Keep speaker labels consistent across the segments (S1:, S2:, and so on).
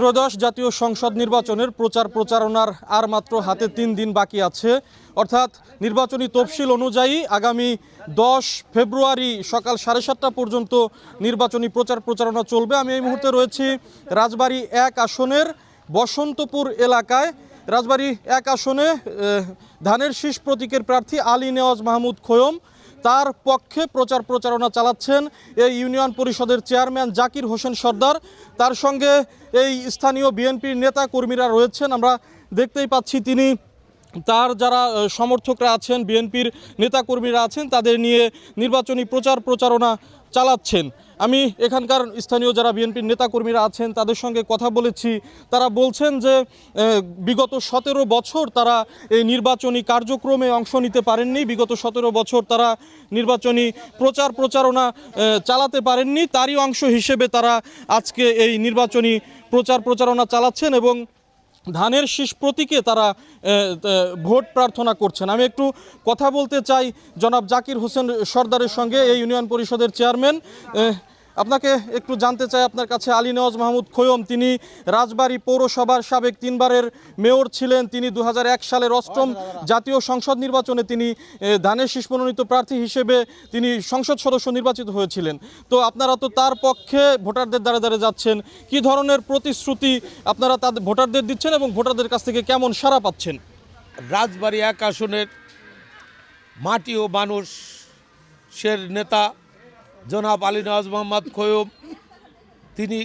S1: ত্রয়োদশ জাতীয় সংসদ নির্বাচনের প্রচার প্রচারণার আর মাত্র হাতে ৩ দিন বাকি আছে। অর্থাৎ নির্বাচনী তফসিল অনুযায়ী আগামী 10 ফেব্রুয়ারি সকাল 7:30টা পর্যন্ত নির্বাচনী প্রচার প্রচারণা চলবে। আমি এই মুহূর্তে রয়েছি রাজবাড়ী 1 আসনের বসন্তপুর এলাকায়। রাজবাড়ী 1 আসনে ধানের শীষ প্রতীকের প্রার্থী আলী নেওয়াজ মাহমুদ খোয়ম, তার পক্ষে প্রচার প্রচারণা চালাচ্ছেন এই ইউনিয়ন পরিষদের চেয়ারম্যান জাকির হোসেন সর্দার। তার সঙ্গে এই স্থানীয় বিএনপির নেতা কর্মীরা রয়েছেন। আমরা দেখতেই পাচ্ছি তিনি তার যারা সমর্থকরা আছেন, বিএনপির নেতাকর্মীরা আছেন, তাদের নিয়ে নির্বাচনী প্রচার প্রচারণা চালাচ্ছেন। আমি এখানকার স্থানীয় যারা বিএনপির নেতাকর্মীরা আছেন তাদের সঙ্গে কথা বলেছি। তারা বলছেন যে বিগত 17 বছর তারা এই নির্বাচনী কার্যক্রমে অংশ নিতে পারেননি। বিগত 17 বছর তারা নির্বাচনী প্রচার প্রচারণা চালাতে পারেননি। তারই অংশ হিসেবে তারা আজকে এই নির্বাচনী প্রচার প্রচারণা চালাচ্ছেন এবং ধানের শীষ প্রতীকে তারা ভোট প্রার্থনা করছেন। আমি একটু কথা বলতে চাই জনাব জাকির হোসেন সর্দারের সঙ্গে, এই ইউনিয়ন পরিষদের চেয়ারম্যান। আপনাকে একটু জানতে চাই আপনার কাছে, আলী নেওয়াজ মাহমুদ খোয়ম তিনি রাজবাড়ী পৌরসভার সাবেক 3 বারের মেয়র ছিলেন। তিনি 2001 সালের 8ম জাতীয় সংসদ নির্বাচনে তিনি ধানের শীষ মনোনীত প্রার্থী হিসেবে তিনি সংসদ সদস্য নির্বাচিত হয়েছিলেন। তো আপনারা তো তার পক্ষে ভোটারদের দ্বারে দ্বারে যাচ্ছেন, কি ধরনের প্রতিশ্রুতি আপনারা তাদের ভোটারদের দিচ্ছেন এবং ভোটারদের কাছ থেকে কেমন সাড়া পাচ্ছেন?
S2: রাজবাড়ী 1 আসনের মাটি ও মানুষের নেতা জনাব আলী নেওয়াজ মোহাম্মদ খোয়ম, তিনি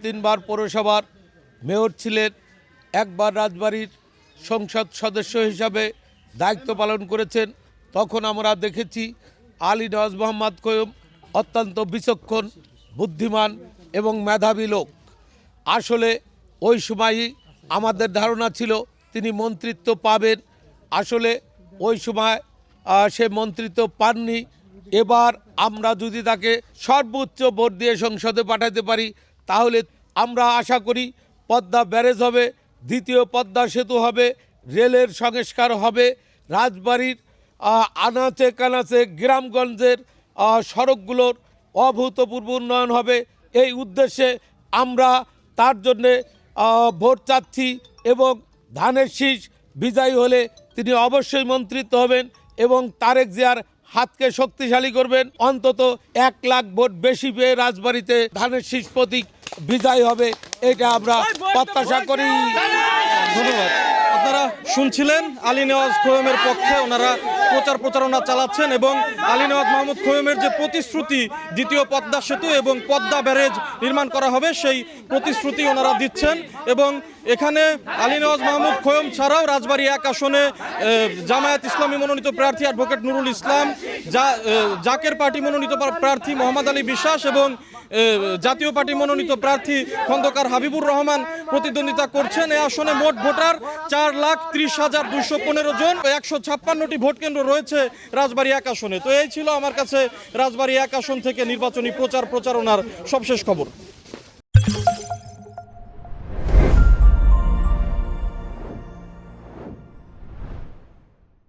S2: 3বার পৌরসভার মেয়র ছিলেন, 1বার রাজবাড়ির সংসদ সদস্য হিসাবে দায়িত্ব পালন করেছেন। তখন আমরা দেখেছি আলী নেওয়াজ মোহাম্মদ খোয়ম অত্যন্ত বিচক্ষণ, বুদ্ধিমান এবং মেধাবী লোক। আসলে ওই সময়ই আমাদের ধারণা ছিল তিনি মন্ত্রিত্ব পাবেন। আসলে ওই সময় সে মন্ত্রিত্ব পাননি। এবার আমরা যদি তাকে সর্বোচ্চ ভোট দিয়ে সংসদে পাঠাতে পারি তাহলে আমরা আশা করি পদ্মা ব্যারেজ হবে, দ্বিতীয় পদ্মা সেতু হবে, রেলের সংস্কার হবে, রাজবাড়ির আনাচে কানাচে গ্রামগঞ্জের সড়কগুলোর অভূতপূর্ব উন্নয়ন হবে। এই উদ্দেশ্যে আমরা তার জন্যে ভোট চাচ্ছি এবং ধানের শীষ বিজয়ী হলে তিনি অবশ্যই মন্ত্রিত্ব হবেন এবং তারেক জিয়ার হাতকে শক্তিশালী করবেন। অন্তত 1 লাখ ভোট বেশি পেয়ে রাজবাড়িতে ধানের শীষ প্রতীক বিজয় হবে, এটা আমরা প্রত্যাশা করি।
S1: ধন্যবাদ। আপনারা শুনছিলেন আলী নেওয়াজ খোয়মের পক্ষে ওনারা প্রচার প্রচারণা চালাচ্ছেন এবং আলী নেওয়াজ মাহমুদ খোয়মের যে প্রতিশ্রুতি দ্বিতীয় পদ্মা সেতু এবং পদ্মা ব্যারেজ নির্মাণ করা হবে সেই প্রতিশ্রুতি ওনারা দিচ্ছেন। এবং এখানে আলী নেওয়াজ মাহমুদ খোয়ম ছাড়াও রাজবাড়ী 1 আসনে জামায়াত ইসলামী মনোনীত প্রার্থী অ্যাডভোকেট নুরুল ইসলাম, জাকের পার্টি মনোনীত প্রার্থী মোহাম্মদ আলী বিশ্বাস এবং জাতীয় পার্টি মনোনীত প্রার্থী খন্দকার হাবিবুর রহমান প্রতিদ্বন্দ্বিতা করছেন। এই আসনে মোট ভোটার 4,30,215 জন। 156টি ভোট কেন্দ্র রয়েছে রাজবাড়ী 1 আসনে। তো এই ছিল আমার কাছে রাজবাড়ী 1 আসন থেকে নির্বাচনী প্রচার প্রচারণার সবশেষ খবর।